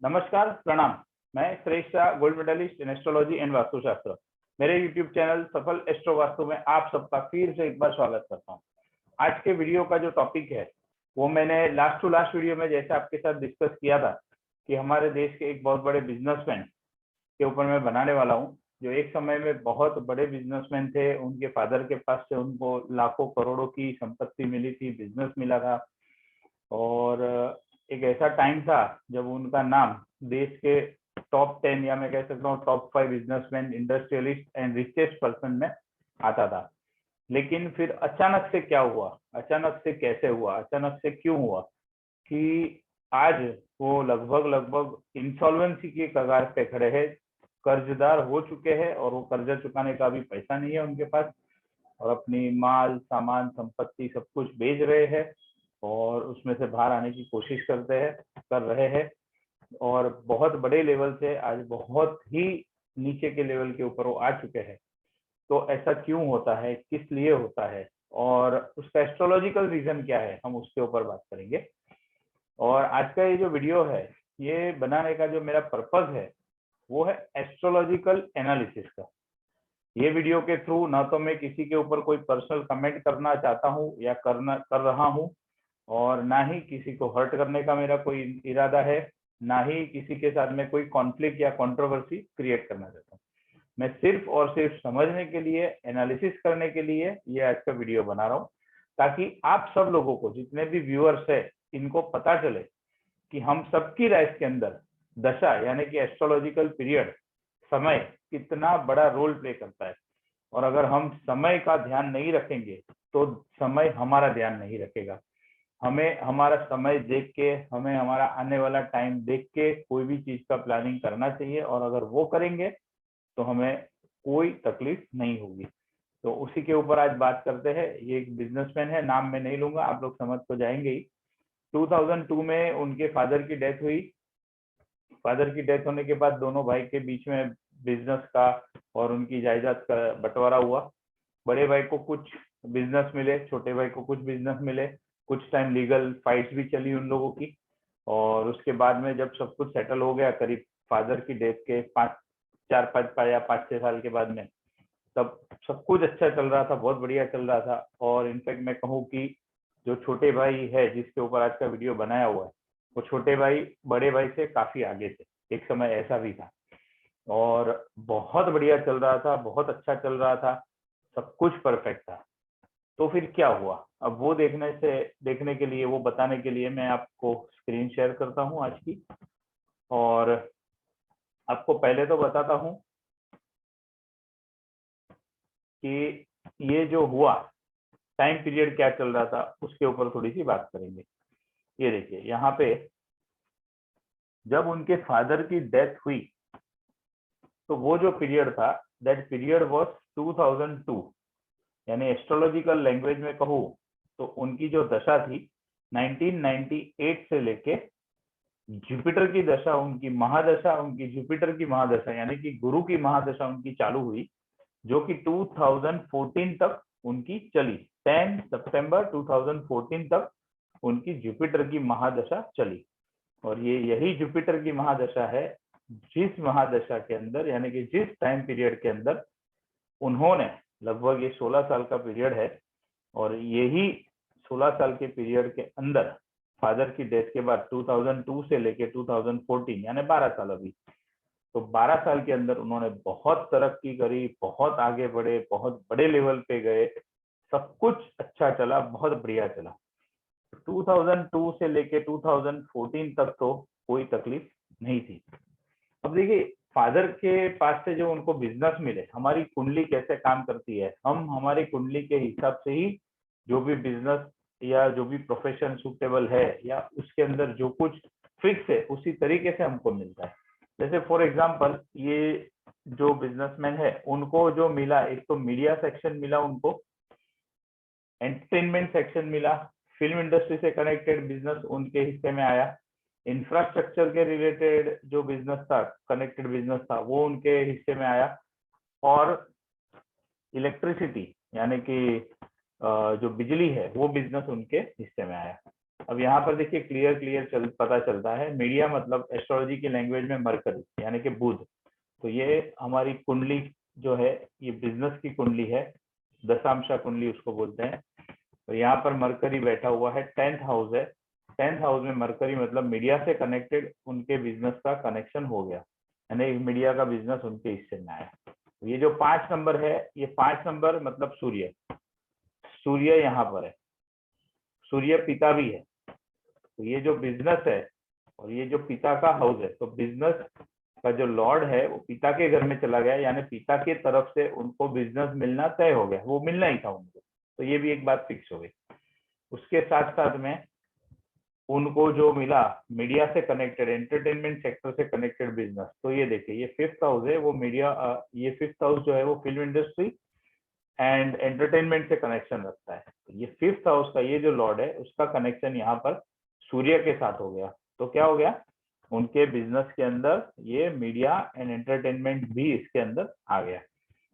नमस्कार, प्रणाम। मैं Shreshth Shah, gold medalist in astrology and Vastushastra. मेरे YouTube channel Safal astro Vastu में आप सबका फिर से एक बार स्वागत करता हूं। आज के वीडियो का जो टॉपिक है वो मैंने लास्ट टू लास्ट वीडियो में जैसे आपके साथ डिस्कस किया था कि हमारे देश के एक बहुत बड़े बिजनेसमैन के ऊपर मैं बनाने वाला हूं, जो एक समय में बहुत बड़े बिजनेसमैन थे। उनके फादर के पास से उनको लाखों करोड़ों की संपत्ति मिली थी, बिजनेस मिला था। और एक ऐसा टाइम था जब उनका नाम देश के टॉप 10 या मैं कह सकता हूँ top 5 businessman, industrialist and richest person में आता था। लेकिन फिर अचानक से क्या हुआ, अचानक से कैसे हुआ, अचानक से क्यों हुआ कि आज वो लगभग इंसॉल्वेंसी की कगार पे खड़े हैं, कर्जदार हो चुके हैं और वो कर्जा चुकाने का भी पैसा नहीं है उनके पास, और अपनी माल सामान संपत्ति सब कुछ बेच रहे हैं और उसमें से बाहर आने की कोशिश कर रहे हैं। और बहुत बड़े लेवल से आज बहुत ही नीचे के लेवल के ऊपर वो आ चुके हैं। तो ऐसा क्यों होता है, किस लिए होता है और उसका एस्ट्रोलॉजिकल रीजन क्या है, हम उसके ऊपर बात करेंगे। और आज का ये जो वीडियो है, ये बनाने का जो मेरा पर्पज है वो है एस्ट्रोलॉजिकल एनालिसिस का। ये वीडियो के थ्रू ना तो मैं किसी के ऊपर कोई पर्सनल कमेंट करना चाहता हूँ या कर रहा हूँ, और ना ही किसी को हर्ट करने का मेरा कोई इरादा है, ना ही किसी के साथ में कोई कॉन्फ्लिक्ट या कंट्रोवर्सी क्रिएट करना चाहता हूँ। मैं सिर्फ और सिर्फ समझने के लिए, एनालिसिस करने के लिए ये आज का वीडियो बना रहा हूँ, ताकि आप सब लोगों को, जितने भी व्यूअर्स है, इनको पता चले कि हम सबकी लाइफ के अंदर दशा यानी कि एस्ट्रोलॉजिकल पीरियड, समय कितना बड़ा रोल प्ले करता है। और अगर हम समय का ध्यान नहीं रखेंगे तो समय हमारा ध्यान नहीं रखेगा। हमें हमारा समय देख के, हमें हमारा आने वाला टाइम देख के कोई भी चीज का प्लानिंग करना चाहिए, और अगर वो करेंगे तो हमें कोई तकलीफ नहीं होगी। तो उसी के ऊपर आज बात करते हैं। ये एक बिजनेसमैन है, नाम मैं नहीं लूंगा, आप लोग समझ तो जाएंगे ही। 2002 में उनके फादर की डेथ हुई। फादर की डेथ होने के बाद दोनों भाई के बीच में बिजनेस का और उनकी जायदाद का बंटवारा हुआ। बड़े भाई को कुछ बिजनेस मिले, छोटे भाई को कुछ बिजनेस मिले। कुछ टाइम लीगल फाइट्स भी चली उन लोगों की, और उसके बाद में जब सब कुछ सेटल हो गया, करीब फादर की डेथ के 5-6 साल के बाद में, तब सब कुछ अच्छा चल रहा था, बहुत बढ़िया चल रहा था। और इनफैक्ट मैं कहूँ कि जो छोटे भाई है जिसके ऊपर आज का वीडियो बनाया हुआ है, वो छोटे भाई बड़े भाई से काफी आगे थे। एक समय ऐसा भी था और बहुत बढ़िया चल रहा था, बहुत अच्छा चल रहा था, सब कुछ परफेक्ट था। तो फिर क्या हुआ, अब वो देखने के लिए, वो बताने के लिए मैं आपको स्क्रीन शेयर करता हूँ आज की। और आपको पहले तो बताता हूँ कि ये जो हुआ, टाइम पीरियड क्या चल रहा था, उसके ऊपर थोड़ी सी बात करेंगे। ये देखिए यहाँ पे, जब उनके फादर की डेथ हुई तो वो जो पीरियड था, दैट पीरियड वाज 2002। यानी एस्ट्रोलॉजिकल लैंग्वेज में कहूँ तो उनकी जो दशा थी 1998 से लेके जुपिटर की दशा, उनकी महादशा, उनकी जुपिटर की महादशा यानी कि गुरु की महादशा उनकी चालू हुई, जो कि 2014 तक उनकी चली। 10 सितंबर 2014 तक उनकी जुपिटर की महादशा चली। और ये यही जुपिटर की महादशा है जिस महादशा के अंदर, यानी कि जिस टाइम पीरियड के अंदर उन्होंने, लगभग ये 16 साल का पीरियड है, और यही 16 साल के पीरियड के अंदर फादर की डेथ के बाद 2002 से लेके 2014 यानी 12 साल अभी, तो 12 साल के अंदर उन्होंने बहुत तरक्की करी, बहुत आगे बढ़े, बहुत बड़े लेवल पे गए, सब कुछ अच्छा चला, बहुत बढ़िया चला। 2002 से लेके 2014 तक तो कोई तकलीफ नहीं थी। अब देखिए, फादर के पास से जो उनको बिजनेस मिले, हमारी कुंडली कैसे काम करती है, हम हमारी कुंडली के हिसाब से ही जो भी बिजनेस या जो भी प्रोफेशन सूटेबल है या उसके अंदर जो कुछ फिक्स है उसी तरीके से हमको मिलता है। जैसे फॉर एग्जांपल, ये जो बिजनेसमैन है उनको जो मिला, एक तो मीडिया सेक्शन मिला, उनको एंटरटेनमेंट सेक्शन मिला, फिल्म इंडस्ट्री से कनेक्टेड बिजनेस उनके हिस्से में आया, इंफ्रास्ट्रक्चर के रिलेटेड जो बिजनेस था, कनेक्टेड बिजनेस था, वो उनके हिस्से में आया, और इलेक्ट्रिसिटी यानी कि जो बिजली है वो बिजनेस उनके हिस्से में आया। अब यहाँ पर देखिए क्लियर पता चलता है, मीडिया मतलब एस्ट्रोलॉजी की लैंग्वेज में मरकरी यानी कि बुध। तो ये हमारी कुंडली जो है ये बिजनेस की कुंडली है, दशांशा कुंडली उसको बोलते हैं। तो यहाँ पर मरकरी बैठा हुआ है, 10th हाउस है। 10th हाउस में मरकरी मतलब मीडिया से कनेक्टेड उनके बिजनेस का कनेक्शन हो गया, यानी मीडिया का बिजनेस उनके हिस्से में आया। ये जो 5 नंबर है, ये 5 नंबर मतलब सूर्य, सूर्य यहाँ पर है, सूर्य पिता भी है। तो ये जो बिजनेस है और ये जो पिता का हाउस है, तो बिजनेस का जो लॉर्ड है वो पिता के घर में चला गया, यानी पिता के तरफ से उनको बिजनेस मिलना तय हो गया, वो मिलना ही था उनको। तो ये भी एक बात फिक्स हो गई। उसके साथ साथ में उनको जो मिला मीडिया से कनेक्टेड, एंटरटेनमेंट सेक्टर से कनेक्टेड बिजनेस, तो ये देखिए ये 5th हाउस है, वो मीडिया, ये 5th हाउस जो है वो फिल्म इंडस्ट्री एंड एंटरटेनमेंट से कनेक्शन रखता है। तो ये 5th हाउस का ये जो लॉर्ड है उसका कनेक्शन यहाँ पर सूर्य के साथ हो गया। तो क्या हो गया, उनके बिजनेस के अंदर ये मीडिया एंड एंटरटेनमेंट भी इसके अंदर आ गया।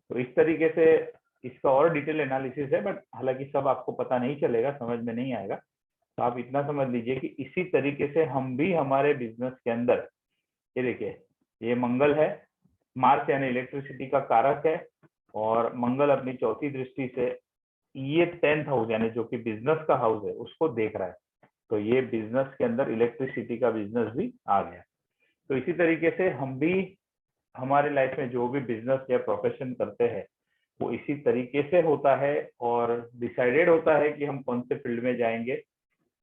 तो इस तरीके से इसका और डिटेल एनालिसिस है, बट हालांकि सब आपको पता नहीं चलेगा, समझ में नहीं आएगा। तो आप इतना समझ लीजिए कि इसी तरीके से हम भी हमारे बिजनेस के अंदर, ये देखिए ये मंगल है, मार्स यानी इलेक्ट्रिसिटी का कारक है, और मंगल अपनी चौथी दृष्टि से ये 10th हाउस यानी जो कि बिजनेस का हाउस है उसको देख रहा है। तो ये बिजनेस के अंदर इलेक्ट्रिसिटी का बिजनेस भी आ गया। तो इसी तरीके से हम भी हमारे लाइफ में जो भी बिजनेस या प्रोफेशन करते हैं वो इसी तरीके से होता है, और डिसाइडेड होता है कि हम कौन से फील्ड में जाएंगे।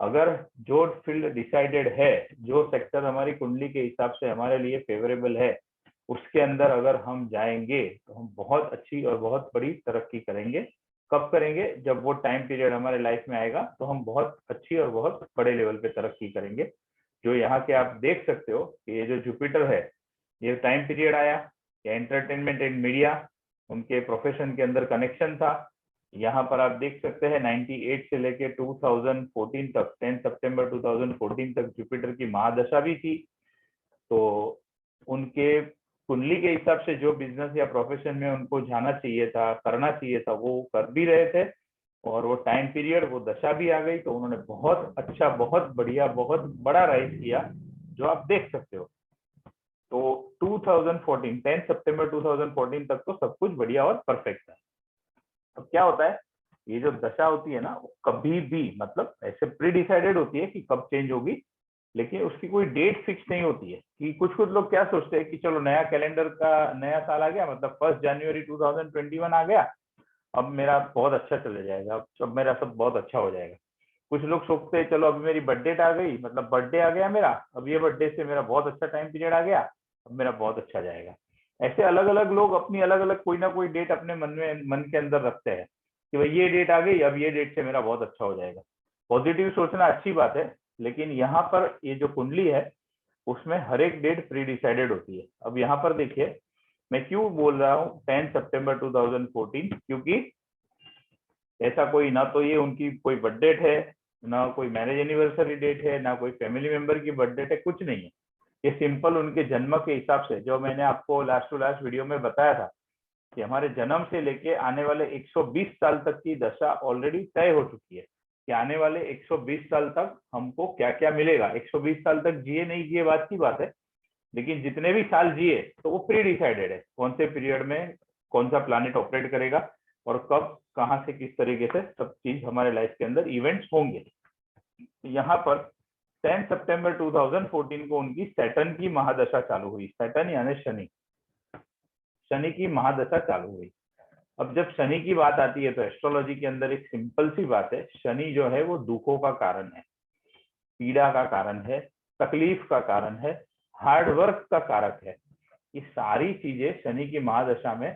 अगर जो फील्ड डिसाइडेड है, जो सेक्टर हमारी कुंडली के हिसाब से हमारे लिए फेवरेबल है, उसके अंदर अगर हम जाएंगे तो हम बहुत अच्छी और बहुत बड़ी तरक्की करेंगे। कब करेंगे, जब वो टाइम पीरियड हमारे लाइफ में आएगा तो हम बहुत अच्छी और बहुत बड़े लेवल पे तरक्की करेंगे। जो यहाँ के आप देख सकते हो कि ये जो जुपिटर है, ये टाइम पीरियड आया, या एंटरटेनमेंट एंड मीडिया उनके प्रोफेशन के अंदर कनेक्शन था। यहाँ पर आप देख सकते हैं 98 से लेके 2014 तक, 10 सितंबर 2014 तक जुपिटर की महादशा भी थी। तो उनके कुंडली के हिसाब से जो बिजनेस या प्रोफेशन में उनको जाना चाहिए था, करना चाहिए था, वो कर भी रहे थे। और वो टाइम पीरियड, वो दशा भी आ गई, तो उन्होंने बहुत अच्छा, बहुत बढ़िया, बहुत बड़ा राइज किया, जो आप देख सकते हो। तो 2014, 10 सितंबर 2014 तक तो सब कुछ बढ़िया और परफेक्ट था। अब क्या होता है, ये जो दशा होती है ना, वो कभी भी मतलब ऐसे प्री डिसाइडेड होती है कि कब चेंज होगी, लेकिन उसकी कोई डेट फिक्स नहीं होती है। कि कुछ कुछ लोग क्या सोचते हैं कि चलो नया कैलेंडर का नया साल आ गया, मतलब 1 जनवरी 2021 आ गया, अब मेरा बहुत अच्छा चले जाएगा, अब मेरा सब बहुत अच्छा हो जाएगा। कुछ लोग सोचते हैं चलो अभी मेरी बर्थडे आ गई, मतलब बर्थडे आ गया मेरा, अब ये बर्थडे से मेरा बहुत अच्छा टाइम पीरियड आ गया, अब मेरा बहुत अच्छा जाएगा। ऐसे अलग अलग लोग अपनी अलग अलग कोई ना कोई डेट अपने मन के अंदर रखते हैं कि भाई ये डेट आ गई, अब ये डेट से मेरा बहुत अच्छा हो जाएगा। पॉजिटिव सोचना अच्छी बात है, लेकिन यहाँ पर ये जो कुंडली है उसमें हर एक डेट प्री डिसाइडेड होती है। अब यहाँ पर देखिए मैं क्यों बोल रहा हूँ 10 सितंबर 2014, क्योंकि ऐसा कोई ना तो ये उनकी कोई बर्थ डेट है, ना कोई मैरिज एनिवर्सरी डेट है, ना कोई फैमिली मेंबर की बर्थ डेट है, कुछ नहीं है। ये सिंपल उनके जन्म के हिसाब से, जो मैंने आपको लास्ट टू लास्ट वीडियो में बताया था कि हमारे जन्म से लेके आने वाले 120 साल तक की दशा ऑलरेडी तय हो चुकी है कि आने वाले 120 साल तक हमको क्या क्या मिलेगा। 120 साल तक जिए नहीं जिए बात की बात है, लेकिन जितने भी साल जिए तो वो प्री डिसाइडेड है कौन से पीरियड में कौन सा प्लानिट ऑपरेट करेगा, और कब कहाँ से किस तरीके से सब चीज हमारे लाइफ के अंदर इवेंट्स होंगे। यहाँ पर 10 सितंबर 2014 को उनकी सैटर्न की महादशा चालू हुई। सैटर्न यानी शनि, शनि की महादशा चालू हुई। अब जब शनि की बात आती है तो एस्ट्रोलॉजी के अंदर एक सिंपल सी बात है, शनि जो है वो दुखों का कारण है, पीड़ा का कारण है, तकलीफ का कारण है, हार्ड वर्क का कारक है। ये सारी चीजें शनि की महादशा में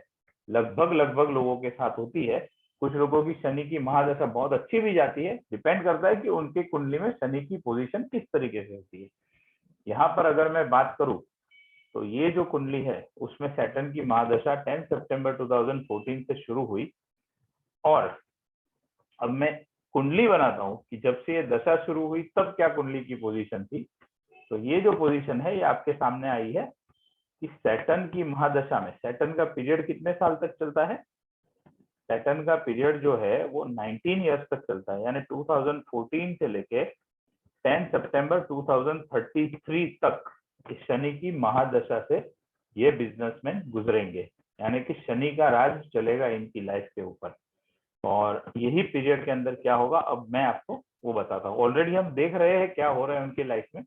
लगभग लगभग लोगों के साथ होती है। कुछ लोगों की शनि की महादशा बहुत अच्छी भी जाती है, डिपेंड करता है कि उनके कुंडली में शनि की पोजीशन किस तरीके से होती है। यहाँ पर अगर मैं बात करूं तो ये जो कुंडली है उसमें सैटर्न की महादशा 10 सितंबर 2014 से शुरू हुई, और अब मैं कुंडली बनाता हूँ कि जब से ये दशा शुरू हुई तब क्या कुंडली की पोजीशन थी। तो ये जो पोजीशन है ये आपके सामने आई है कि सैटर्न की महादशा में सैटर्न का पीरियड कितने साल तक चलता है। सैटर्न का पीरियड जो है वो 19 ईयर्स तक चलता है, यानी 2014 से लेके 10 सितंबर 2033 तक इस शनि की महादशा से ये बिजनेसमैन गुजरेंगे, यानी कि शनि का राज चलेगा इनकी लाइफ के ऊपर। और यही पीरियड के अंदर क्या होगा अब मैं आपको वो बताता हूँ। ऑलरेडी हम देख रहे हैं क्या हो रहा है उनकी लाइफ में,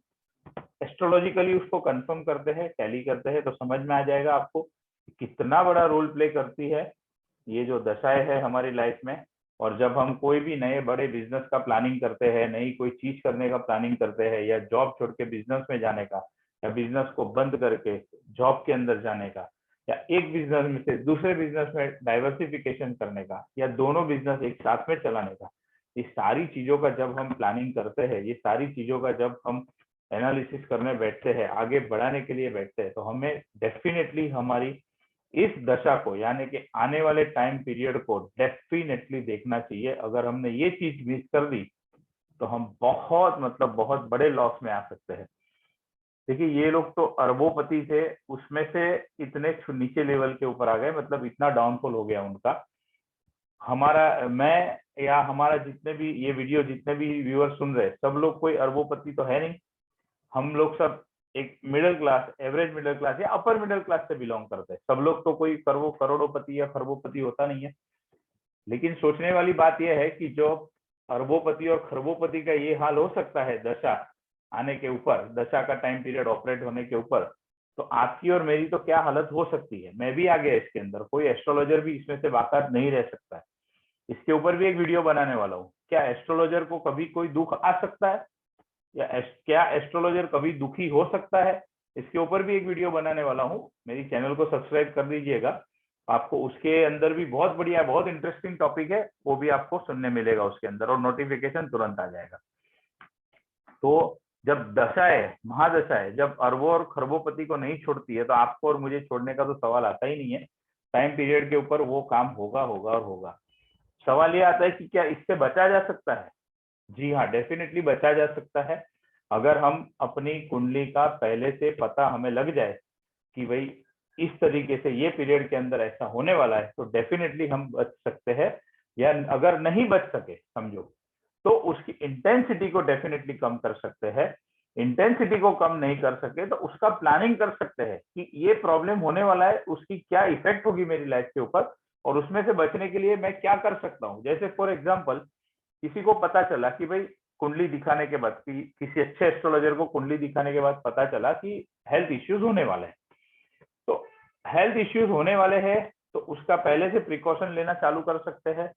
एस्ट्रोलॉजिकली उसको कंफर्म करते हैं, टैली करते हैं, तो समझ में आ जाएगा आपको कितना बड़ा रोल प्ले करती है ये जो दशाएं है हमारी लाइफ में। और जब हम कोई भी नए बड़े बिजनेस का प्लानिंग करते हैं, नई कोई चीज करने का प्लानिंग करते हैं, या जॉब छोड़ के बिजनेस में जाने का, या बिजनेस को बंद करके जॉब के अंदर जाने का, या एक बिजनेस में से दूसरे बिजनेस में डाइवर्सिफिकेशन करने का, या दोनों बिजनेस एक साथ में चलाने का, ये सारी चीजों का जब हम प्लानिंग करते हैं, ये सारी चीजों का जब हम एनालिसिस करने बैठते हैं, आगे बढ़ाने के लिए बैठते हैं, तो हमें डेफिनेटली हमारी इस दशा को यानी कि आने वाले टाइम पीरियड को डेफिनेटली देखना चाहिए। अगर हमने ये चीज मिस कर दी तो हम बहुत बहुत बड़े लॉस में आ सकते हैं। देखिए ये लोग तो अरबोपति थे, उसमें से इतने नीचे लेवल के ऊपर आ गए, मतलब इतना डाउनफॉल हो गया उनका। हमारा मैं या हमारा जितने भी ये वीडियो जितने भी व्यूअर सुन रहे सब लोग कोई अरबोपति तो है नहीं, हम लोग सब एक middle class, average middle class या अपर मिडिल क्लास से बिलोंग करते हैं। सब लोग तो कोई करोड़ोपति या खरबोपति होता नहीं है। लेकिन सोचने वाली बात यह है कि जो अरबोपति और खरबोपति का ये हाल हो सकता है दशा आने के ऊपर, दशा का टाइम पीरियड ऑपरेट होने के ऊपर, तो आपकी और मेरी तो क्या हालत हो सकती है। मैं भी आ गया इसके अंदर, कोई एस्ट्रोलॉजर भी इसमें से बाकात नहीं रह सकता है। इसके ऊपर भी एक वीडियो बनाने वाला हूँ, क्या एस्ट्रोलॉजर को कभी कोई दुख आ सकता है, या क्या एस्ट्रोलॉजर कभी दुखी हो सकता है, इसके ऊपर भी एक वीडियो बनाने वाला हूँ। मेरी चैनल को सब्सक्राइब कर दीजिएगा, आपको उसके अंदर भी बहुत बढ़िया बहुत इंटरेस्टिंग टॉपिक है, वो भी आपको सुनने मिलेगा उसके अंदर, और नोटिफिकेशन तुरंत आ जाएगा। तो जब दशाएं महादशाएं जब अरबों और खरबोपति को नहीं छोड़ती है, तो आपको और मुझे छोड़ने का तो सवाल आता ही नहीं है। टाइम पीरियड के ऊपर वो काम होगा होगा और होगा। सवाल ये आता है कि क्या इससे बचा जा सकता है? जी हाँ, डेफिनेटली बचा जा सकता है। अगर हम अपनी कुंडली का पहले से पता हमें लग जाए कि भाई इस तरीके से ये पीरियड के अंदर ऐसा होने वाला है, तो डेफिनेटली हम बच सकते हैं। या अगर नहीं बच सके समझो, तो उसकी इंटेंसिटी को डेफिनेटली कम कर सकते हैं। इंटेंसिटी को कम नहीं कर सके तो उसका प्लानिंग कर सकते हैं कि ये प्रॉब्लम होने वाला है, उसकी क्या इफेक्ट होगी मेरी लाइफ के ऊपर, और उसमें से बचने के लिए मैं क्या कर सकता हूँ। जैसे फॉर एग्जाम्पल किसी को पता चला कि भाई कुंडली दिखाने के बाद, किसी अच्छे एस्ट्रोलॉजर को कुंडली दिखाने के बाद पता चला कि हेल्थ इश्यूज होने वाले हैं, तो हेल्थ इश्यूज होने वाले हैं तो उसका पहले से प्रिकॉशन लेना चालू कर सकते हैं।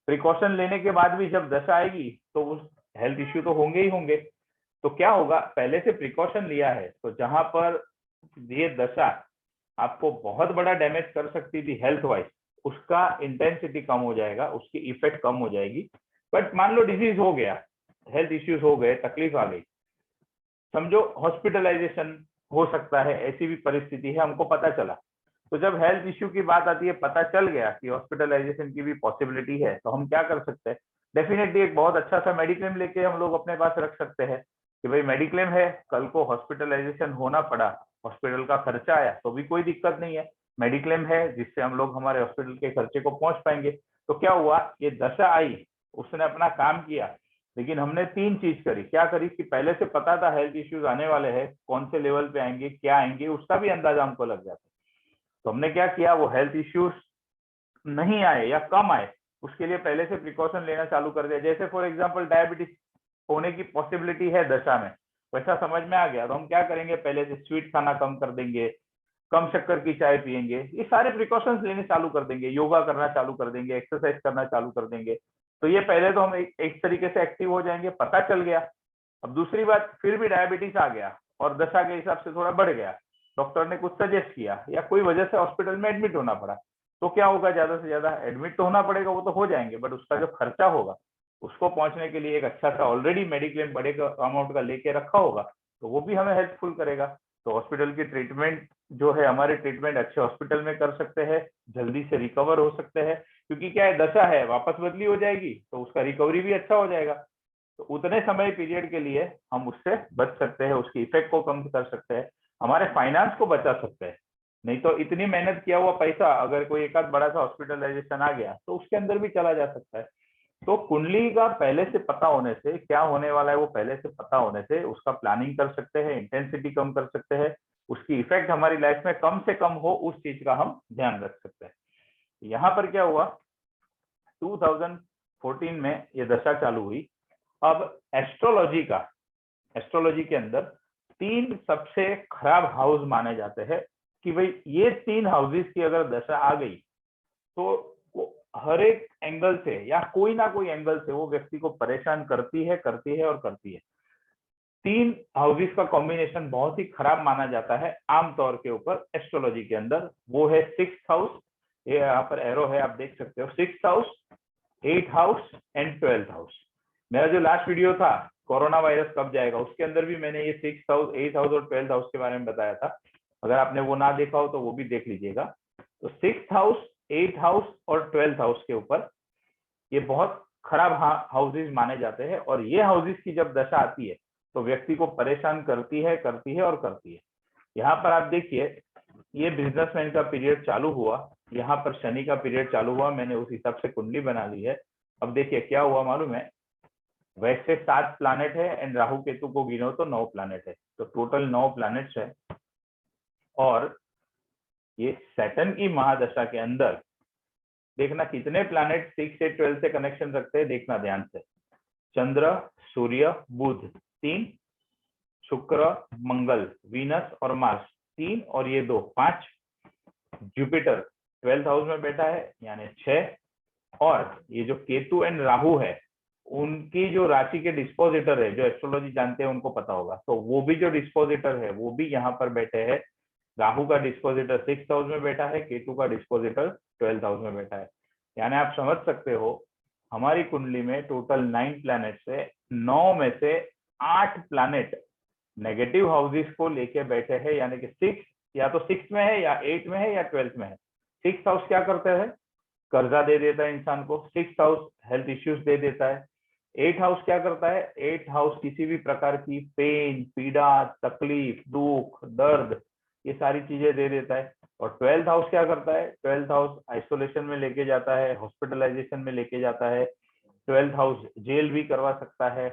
प्रिकॉशन लेने के बाद भी जब दशा आएगी तो उस हेल्थ इश्यू तो होंगे ही होंगे। तो क्या होगा, पहले से प्रिकॉशन लिया है तो जहां पर ये दशा आपको बहुत बड़ा डैमेज कर सकती थी हेल्थ वाइज, उसका इंटेंसिटी कम हो जाएगा, उसकी इफेक्ट कम हो जाएगी। बट मान लो डिजीज हो गया, हेल्थ इश्यूज हो गए, तकलीफ आ गई, समझो हॉस्पिटलाइजेशन हो सकता है, ऐसी भी परिस्थिति है, हमको पता चला। तो जब हेल्थ इश्यू की बात आती है, पता चल गया कि हॉस्पिटलाइजेशन की भी पॉसिबिलिटी है, तो हम क्या कर सकते हैं? डेफिनेटली एक बहुत अच्छा सा मेडिक्लेम लेके हम लोग अपने पास रख सकते हैं कि भाई मेडिक्लेम है, कल को हॉस्पिटलाइजेशन होना पड़ा, हॉस्पिटल का खर्चा आया तो भी कोई दिक्कत नहीं है, मेडिक्लेम है जिससे हम लोग हमारे हॉस्पिटल के खर्चे को पहुंच पाएंगे। तो क्या हुआ, ये दशा आई, उसने अपना काम किया, लेकिन हमने तीन चीज करी। क्या करी कि पहले से पता था हेल्थ इश्यूज आने वाले हैं, कौन से लेवल पे आएंगे, क्या आएंगे, उसका भी अंदाजा हमको लग जाता है। तो हमने क्या किया, वो हेल्थ इश्यूज नहीं आए या कम आए, उसके लिए पहले से प्रिकॉशन लेना चालू कर दिया। जैसे फॉर एग्जांपल डायबिटीज होने की पॉसिबिलिटी है दशा में, वैसा समझ में आ गया, तो हम क्या करेंगे, पहले से स्वीट खाना कम कर देंगे, कम शक्कर की चाय पियेंगे, ये सारे प्रिकॉशंस लेने चालू कर देंगे, योगा करना चालू कर देंगे, एक्सरसाइज करना चालू कर देंगे। तो ये पहले तो हम एक तरीके से एक्टिव हो जाएंगे, पता चल गया। अब दूसरी बात, फिर भी डायबिटीज आ गया और दशा के हिसाब से थोड़ा बढ़ गया, डॉक्टर ने कुछ सजेस्ट किया या कोई वजह से हॉस्पिटल में एडमिट होना पड़ा, तो क्या होगा, ज्यादा से ज्यादा एडमिट तो होना पड़ेगा, वो तो हो जाएंगे, बट उसका जो खर्चा होगा उसको पहुंचने के लिए एक अच्छा सा ऑलरेडी मेडिक्लेम बड़े अमाउंट का लेके रखा होगा, तो वो भी हमें हेल्पफुल करेगा। तो हॉस्पिटल की ट्रीटमेंट जो है, हमारे ट्रीटमेंट अच्छे हॉस्पिटल में कर सकते हैं, जल्दी से रिकवर हो सकते हैं, क्योंकि क्या है, दशा है, वापस बदली हो जाएगी तो उसका रिकवरी भी अच्छा हो जाएगा। तो उतने समय पीरियड के लिए हम उससे बच सकते हैं, उसकी इफेक्ट को कम कर सकते हैं, हमारे फाइनेंस को बचा सकते हैं। नहीं तो इतनी मेहनत किया हुआ पैसा अगर कोई एक आध बड़ा सा हॉस्पिटलाइजेशन आ गया तो उसके अंदर भी चला जा सकता है। तो कुंडली का पहले से पता होने से, क्या होने वाला है वो पहले से पता होने से उसका प्लानिंग कर सकते हैं, इंटेंसिटी कम कर सकते हैं, उसकी इफेक्ट हमारी लाइफ में कम से कम हो उस चीज का हम ध्यान रख सकते हैं। यहाँ पर क्या हुआ, 2014 में ये दशा चालू हुई। अब एस्ट्रोलॉजी के अंदर 3 सबसे खराब हाउस माने जाते हैं कि भाई ये 3 हाउसेस की अगर दशा आ गई तो हर एक एंगल से या कोई ना कोई एंगल से वो व्यक्ति को परेशान करती है और करती है। 3 हाउसेस का कॉम्बिनेशन बहुत ही खराब माना जाता है आमतौर के ऊपर एस्ट्रोलॉजी के अंदर। वो है 6th हाउस, ये यहाँ पर एरो है आप देख सकते हो, 6th house, 8th house and 12th house. मेरा जो लास्ट वीडियो था कोरोना वायरस कब जाएगा, उसके अंदर भी मैंने ये 6th हाउस, 8th हाउस और 12th हाउस के बारे में बताया था। अगर आपने वो ना देखा हो तो वो भी देख लीजिएगा। तो 6th हाउस, 8th हाउस और 12th हाउस के ऊपर ये बहुत खराब हाउसेस माने जाते हैं, और ये हाउसेस की जब दशा आती है तो व्यक्ति को परेशान करती है और करती है। यहाँ पर आप देखिए, ये बिजनेसमैन का पीरियड चालू हुआ, यहाँ पर शनि का पीरियड चालू हुआ, मैंने उस हिसाब से कुंडली बना ली है। अब देखिए क्या हुआ मालूम है, वैसे 7 प्लैनेट है एंड राहु केतु को गिनो तो 9 प्लैनेट है, तो टोटल 9 प्लैनेट्स है। और ये सैटर्न की महादशा के अंदर देखना कितने प्लैनेट 6 से 12 से कनेक्शन रखते हैं, देखना ध्यान से। चंद्र, सूर्य, बुध 3, शुक्र, मंगल, वीनस और मार्स 3 और ये 2 5, जुपिटर 12th हाउस में बैठा है यानी 6, और ये जो केतु एंड राहु है उनकी जो राशि के डिस्पोजिटर है, जो एस्ट्रोलॉजी जानते हैं उनको पता होगा, तो वो भी जो डिस्पोजिटर है वो भी यहाँ पर बैठे हैं। राहु का डिस्पोजिटर 6th हाउस में बैठा है, केतु का डिस्पोजिटर 12th हाउस में बैठा है। यानी आप समझ सकते हो हमारी कुंडली में टोटल 9 प्लैनेट से 9 में से 8 प्लैनेट नेगेटिव हाउसेस को लेके बैठे हैं, यानी कि 6 या तो 6 में है या 8 में है या 12th में है। 6th हाउस क्या करता है, कर्जा दे देता है इंसान को। 6th house health issues they देता है। 8th हाउस क्या करता है, 8th हाउस किसी भी प्रकार की पेन, पीड़ा, तकलीफ, दुख, दर्द, ये सारी चीजें दे देता है। और 12th हाउस क्या करता है, 12th हाउस आइसोलेशन में लेके जाता है, हॉस्पिटलाइजेशन में लेके जाता है। 12th हाउस जेल भी करवा सकता है।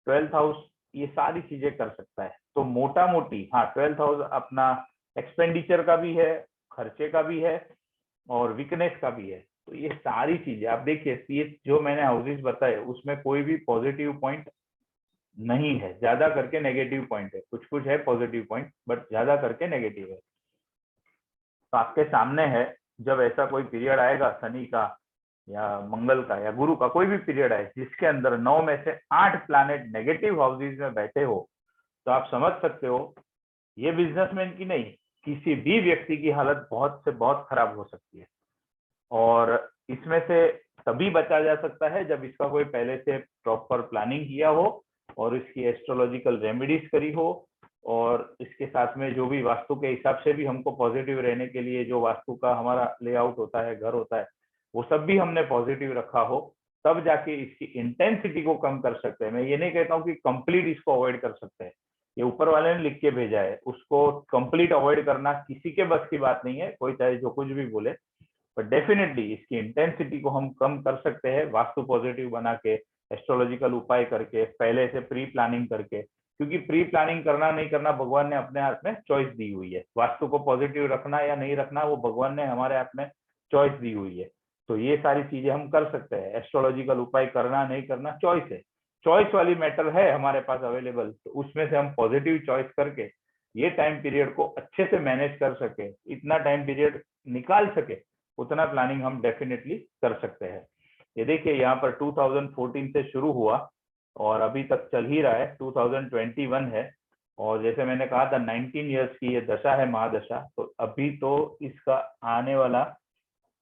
12th हाउस ये सारी चीजें कर सकता है। तो मोटा मोटी हाँ, 12th हाउस अपना एक्सपेंडिचर का भी है, खर्चे का भी है और वीकनेस का भी है। तो ये सारी चीजें आप देखिए, ये जो मैंने हाउसेस बताए उसमें कोई भी पॉजिटिव पॉइंट नहीं है, ज्यादा करके नेगेटिव पॉइंट है। कुछ कुछ है पॉजिटिव पॉइंट बट ज्यादा करके नेगेटिव है। तो आपके सामने है, जब ऐसा कोई पीरियड आएगा शनि का या मंगल का या गुरु का, कोई भी पीरियड आए जिसके अंदर 9 में से 8 प्लैनेट नेगेटिव हाउसेस में बैठे हो, तो आप समझ सकते हो ये बिजनेसमैन की नहीं, किसी भी व्यक्ति की हालत बहुत से बहुत खराब हो सकती है। और इसमें से तभी बचा जा सकता है जब इसका कोई पहले से प्रॉपर प्लानिंग किया हो और इसकी एस्ट्रोलॉजिकल रेमेडीज करी हो, और इसके साथ में जो भी वास्तु के हिसाब से भी हमको पॉजिटिव रहने के लिए जो वास्तु का हमारा लेआउट होता है, घर होता है, वो सब भी हमने पॉजिटिव रखा हो, तब जाके इसकी इंटेंसिटी को कम कर सकते हैं। मैं ये नहीं कहता हूँ कि कंप्लीट इसको अवॉइड कर सकते हैं, ये ऊपर वाले ने लिख के भेजा है, उसको कंप्लीट अवॉइड करना किसी के बस की बात नहीं है, कोई चाहे जो कुछ भी बोले। बट डेफिनेटली इसकी इंटेंसिटी को हम कम कर सकते हैं वास्तु पॉजिटिव बना के, एस्ट्रोलॉजिकल उपाय करके, पहले से प्री प्लानिंग करके। क्योंकि प्री प्लानिंग करना नहीं करना भगवान ने अपने हाथ में चॉइस दी हुई है, वास्तु को पॉजिटिव रखना या नहीं रखना वो भगवान ने हमारे हाथ में चॉइस दी हुई है। तो ये सारी चीजें हम कर सकते हैं, एस्ट्रोलॉजिकल उपाय करना नहीं करना चॉइस है, चॉइस वाली मैटर है हमारे पास अवेलेबल, तो उसमें से हम पॉजिटिव चॉइस करके ये टाइम पीरियड को अच्छे से मैनेज कर सके, इतना टाइम पीरियड निकाल सके, उतना प्लानिंग हम डेफिनेटली कर सकते हैं। ये देखिए यहाँ पर 2014 से शुरू हुआ और अभी तक चल ही रहा है, 2021 है। और जैसे मैंने कहा था 19 ईयर्स की ये दशा है, महादशा। तो अभी तो इसका आने वाला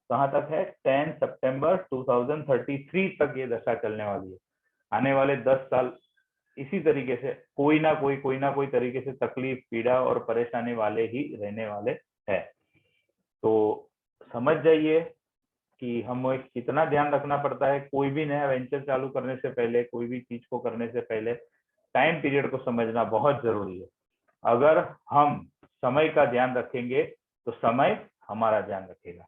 कहाँ तक है, 10 सितंबर 2033 तक ये दशा चलने वाली है। आने वाले 10 साल इसी तरीके से कोई ना कोई तरीके से तकलीफ, पीड़ा और परेशानी वाले ही रहने वाले हैं। तो समझ जाइए कि हमें कितना ध्यान रखना पड़ता है कोई भी नया वेंचर चालू करने से पहले, कोई भी चीज को करने से पहले टाइम पीरियड को समझना बहुत जरूरी है। अगर हम समय का ध्यान रखेंगे तो समय हमारा ध्यान रखेगा।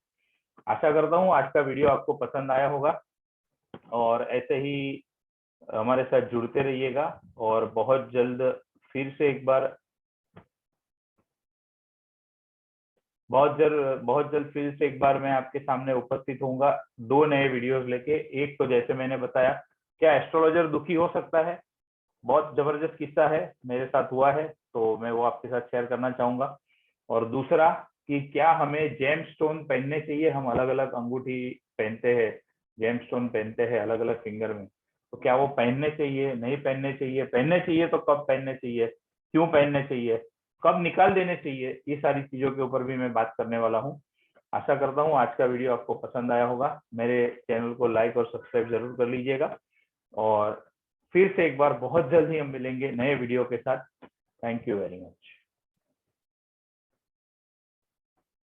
आशा करता हूँ आज का वीडियो आपको पसंद आया होगा। और ऐसे ही हमारे साथ जुड़ते रहिएगा और बहुत जल्द फिर से एक बार बहुत जल्द फिर से एक बार मैं आपके सामने उपस्थित होऊंगा 2 नए वीडियोस लेके। एक तो जैसे मैंने बताया, क्या एस्ट्रोलॉजर दुखी हो सकता है, बहुत जबरदस्त किस्सा है, मेरे साथ हुआ है, तो मैं वो आपके साथ शेयर करना चाहूंगा। और दूसरा कि क्या हमें जेम स्टोन पहनने चाहिए, हम अलग अलग अंगूठी पहनते हैं, जेम स्टोन पहनते हैं अलग अलग फिंगर में, तो क्या वो पहनने चाहिए, नहीं पहनने चाहिए तो कब पहनने चाहिए, क्यों पहनने चाहिए, कब निकाल देने चाहिए, ये सारी चीजों के ऊपर भी मैं बात करने वाला हूँ। आशा करता हूँ आज का वीडियो आपको पसंद आया होगा। मेरे चैनल को लाइक और सब्सक्राइब जरूर कर लीजिएगा और फिर से एक बार बहुत जल्द ही हम मिलेंगे नए वीडियो के साथ। Thank you very much.